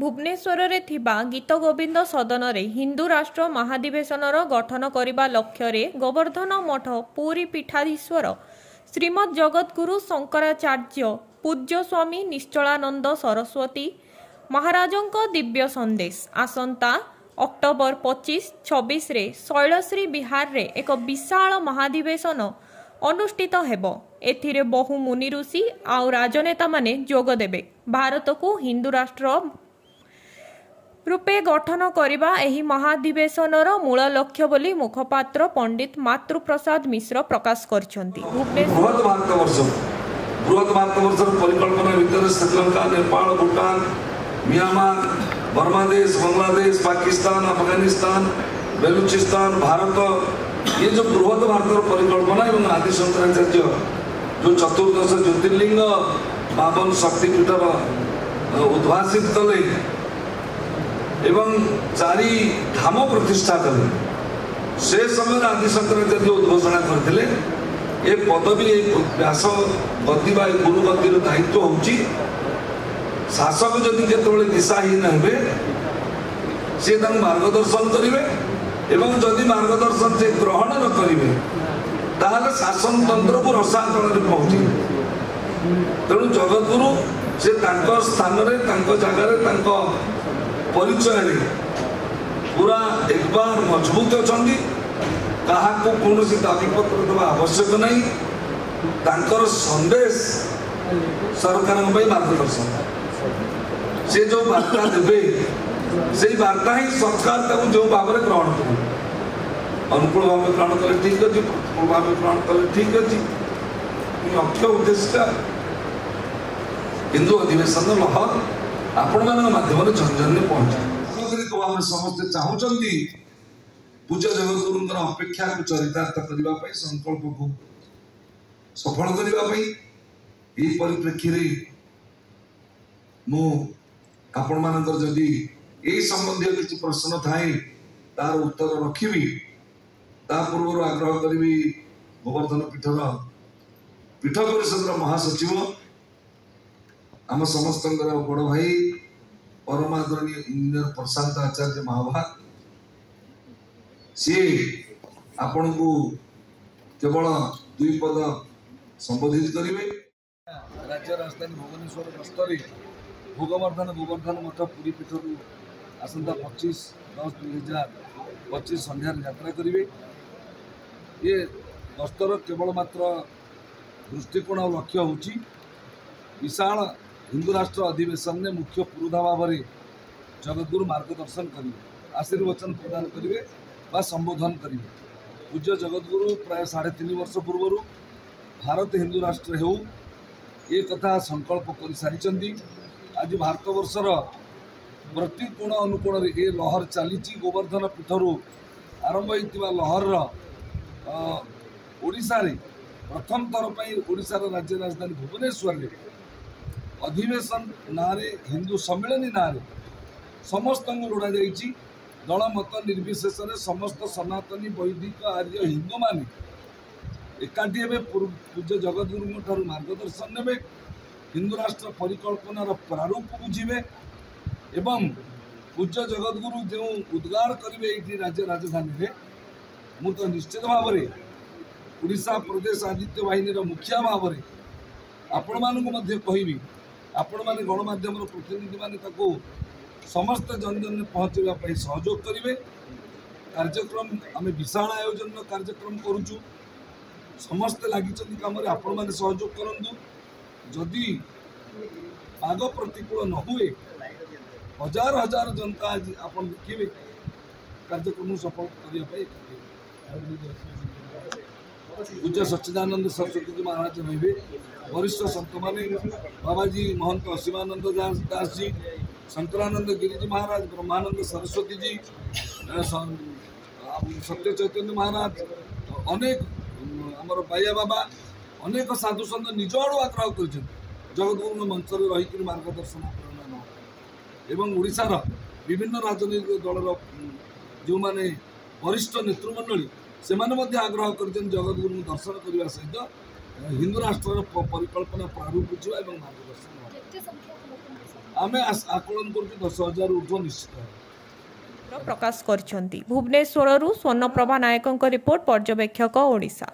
भुवनेश्वर रे थिबा गीत गोविंद सदन रे हिंदू राष्ट्र महाधिवेशनर गठन करने लक्ष्य गोवर्धन मठ पुरी पीठाधीश्वर श्रीमद जगद्गुरु शंकराचार्य पूज्य स्वामी निश्चलानंद सरस्वती महाराजों दिव्य संदेश आसंता अक्टोबर 25-26 रे शैलश्री विहार रे एक विशाल महाधिवेशन अनुष्ठित हेबो। एथिरे बहु मुनि ऋषि आउ राजनेता माने जोग देबे। भारत को हिंदू राष्ट्र रूपे गठन करने एही महाधिवेशनर मूल लक्ष्य बोली मुखपात्र पंडित मातृप्रसाद मिश्र प्रकाश करछंती। बृहत भारतवर्षर परिकल्पना भितर श्रीलंका, नेपाल, भूटान, म्यांमार, बर्मादेश, बांग्लादेश, पाकिस्तान, अफगानिस्तान, बेलुचिस्तान, भारत ये जो बृहत भारतर परिकल्पना एवं आदि शंकराचार्य जो चतुर्दश ज्योतिर्लिंग 52 शक्तिपीठर उद्भासित कले एवं 4 धाम प्रतिष्ठा कले से समय आदि शंकराचार्य उद्घोषणा करथिले ए पदवी व्यास गति बा गुरु गतिर दायित्व होची शासक जदि केतबेले दिशाहीन हेबे से मार्गदर्शन करिवे एवं जदि मार्गदर्शन से ग्रहण न करिवे ताहले शासन तंत्र को रसातल रे पहुंची तेणु जगद्गुरु से तांको स्थान रे तांको जगह रे तांको परिचय रे पूरा एक बार मजबूत अछंती कहा को कौन दाबीपत्र देवा आवश्यक नहीं तांकर संदेश सरकार मार्गदर्शन से जो वार्ता देवे से वार्ता ही सरकार जो भाव में ग्रहण कर अनुकूल भाव में ग्रहण कले ठीक अच्छे प्रतिकूल भाव में ग्रहण कले ठीक अच्छे लक्ष्य उद्देश्य हिंदू अधिवेशन लहर आपण मान माध्यम झंझन पहुंचे आम समस्ते चाहूँगी पूज्य जगद्गुरुंकर अपेक्षा को चरितार्थ करने संकल्प को सफल करने यही परिप्रेक्षी रे मु आपण मानकर जदि यही संबंधी किसी प्रश्न थाए तार उत्तर रखी ता पूर्व आग्रह करी गोवर्धन पीठर पीठ परिषद महासचिव आम समस्त बड़ भाई परम आदरणीय इंजीनियर प्रशांत आचार्य महाभाग सी आपण को केवल 2 पद संबोधित करेंगे। राज्य राजधानी भुवनेश्वर गस्तर गोवर्धन मठ पुरी पीठर आसंता 25/10/2025 संध्यार यात्रा करेंगे। ये गस्तर केवल मात्र दृष्टिकोण और लक्ष्य होची विशाल हिंदू राष्ट्र अधिवेशन में मुख्य पुरोधा भाव में जगद्गुरु मार्गदर्शन करेंगे, आशीर्वचन प्रदान करेंगे बा संबोधन करेंगे। पूज्य जगद्गुरु प्राय 3.5 वर्ष पूर्व भारत हिंदू राष्ट्र हो ये कथा संकल्प कर सारी। आज भारतवर्षर प्रति कोण अनुकोण ये लहर चली गोवर्धन पीठर आरंभ होता लहर ओडिशा रे प्रथम थर पर ओडिशार राज्य राजधानी भुवनेश्वर में अधिवेशन नारे हिंदू सम्मिलनी नारे समस्त लोड़ा जाइए दल मत निर्विशेष समस्त सनातनी वैदिक आर्य हिंदू माने एकाठी हे पूज्य जगद्गुरु ठार मार्गदर्शन ने हिंदू राष्ट्र परिकल्पनार प्रारूप बुझे एवं पूज्य जगद्गुरु जो उद्गार करेंगे ये राज्य राजधानी में मु तो निश्चित भाव में उड़ीसा प्रदेश आदित्य बाहिनी मुखिया भाव में आपण मानक कहबी आपण मैंने गणमाध्यम प्रतिनिधि माने समस्त जन जन पहुँचापी सहयोग करेंगे। कार्यक्रम आम विशाल आयोजन कार्यक्रम करुचु समस्ते लगी कम आपण मैंने सहयोग करूँ जदि पाग प्रतिकूल न हुए हजार हजार जनता आज आप देखिए कार्यक्रम सफल करने पूज्य सच्चिदानंद सरस्वती जी महाराज रहे वरिष्ठ संत माने बाबाजी महंत असीमानंद दास जी, शंकरानंद गिरिजी महाराज, ब्रह्मानंद सरस्वती जी, सत्य चैतन्य महाराज, अनेक आमर बाया बाबा अनेक साधु सन्त निज आड़ आग्रह कर जगद्गुरु मंच में रहीकि मार्गदर्शन प्रेरणा एवं ओडिशार विभिन्न राजनैतिक दलर जो माने वरिष्ठ नेतृमंडली से आग्रह कर जगद्गुरु दर्शन करने सहित हिंदू राष्ट्र परिकल्पना प्रारूप बुझा और मार्गदर्शन आम आकलन कर 10,000 ऊर्ध्व निश्चित प्रकाश कर भुवनेश्वर स्वर्ण प्रभा नायकों रिपोर्ट पर्यवेक्षक ओडिशा।